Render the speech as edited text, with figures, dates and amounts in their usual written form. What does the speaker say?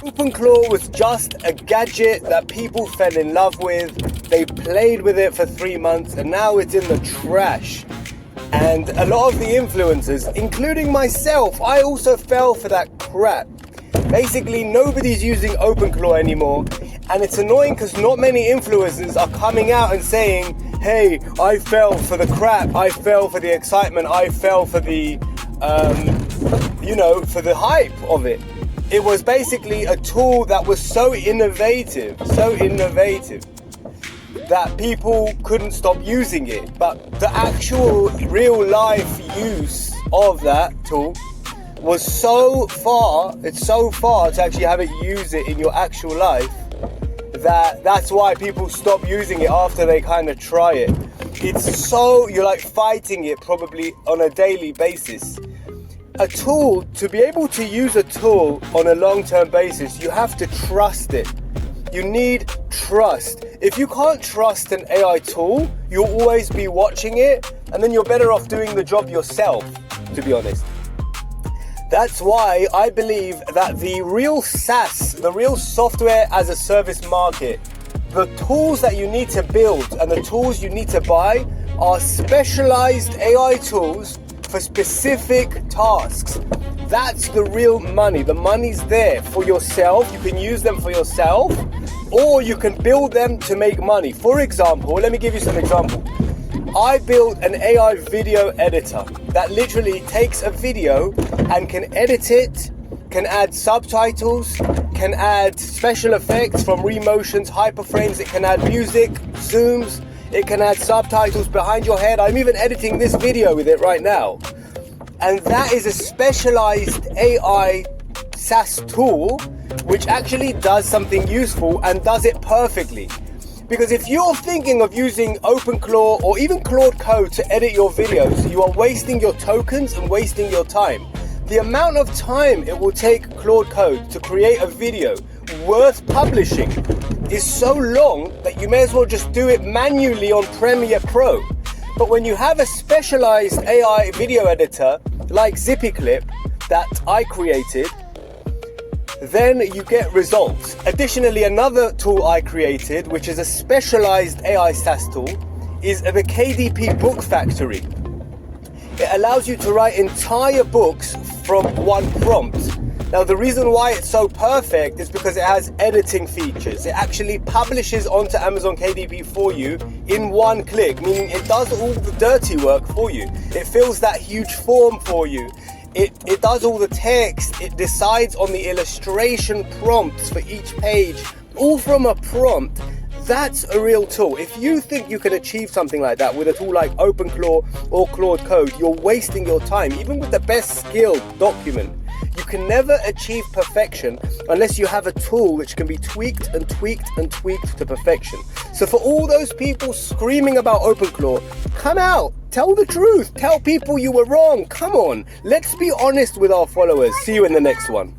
OpenClaw was just a gadget that people fell in love with. They played with it for 3 months and now it's in the trash. And a lot of the influencers, including myself, I also fell for that crap. Basically, nobody's using OpenClaw anymore. And it's annoying because not many influencers are coming out and saying, hey, I fell for the crap, I fell for the excitement, I fell for the, for the hype of it. It was basically a tool that was so innovative, that people couldn't stop using it. But the actual real life use of that tool was it's so far to actually have it use it in your actual life, that's why people stop using it after they kind of try it. You're like fighting it probably on a daily basis. A tool, to be able to use a tool on a long-term basis, you have to trust it. You need trust. If you can't trust an AI tool, you'll always be watching it, and then you're better off doing the job yourself, to be honest. That's why I believe that the real SaaS, the real software as a service market, the tools that you need to build and the tools you need to buy are specialized AI tools for specific tasks. That's the real money. The money's there for yourself. You can use them for yourself, or you can build them to make money. For example, let me give you some examples. I built an AI video editor that literally takes a video and can edit it, can add subtitles, can add special effects from remotions, hyperframes, it can add music, zooms, it can add subtitles behind your head. I'm even editing this video with it right now. And that is a specialized AI SaaS tool which actually does something useful and does it perfectly. Because if you're thinking of using OpenClaw or even Claude Code to edit your videos, you are wasting your tokens and wasting your time. The amount of time it will take Claude Code to create a video worth publishing is so long that you may as well just do it manually on Premiere Pro. But when you have a specialized AI video editor like ZippyClip that I created, then you get results. Additionally, another tool I created, which is a specialized AI SaaS tool, is the KDP Book Factory. It allows you to write entire books from one prompt. Now, the reason why it's so perfect is because it has editing features. It actually publishes onto Amazon KDP for you in one click, meaning it does all the dirty work for you. It fills that huge form for you. It does all the text. It decides on the illustration prompts for each page, all from a prompt. That's a real tool. If you think you can achieve something like that with a tool like OpenClaw or Claude Code, you're wasting your time. Even with the best skilled document, you can never achieve perfection unless you have a tool which can be tweaked and tweaked and tweaked to perfection. So for all those people screaming about OpenClaw, come out, tell the truth, tell people you were wrong. Come on, let's be honest with our followers. See you in the next one.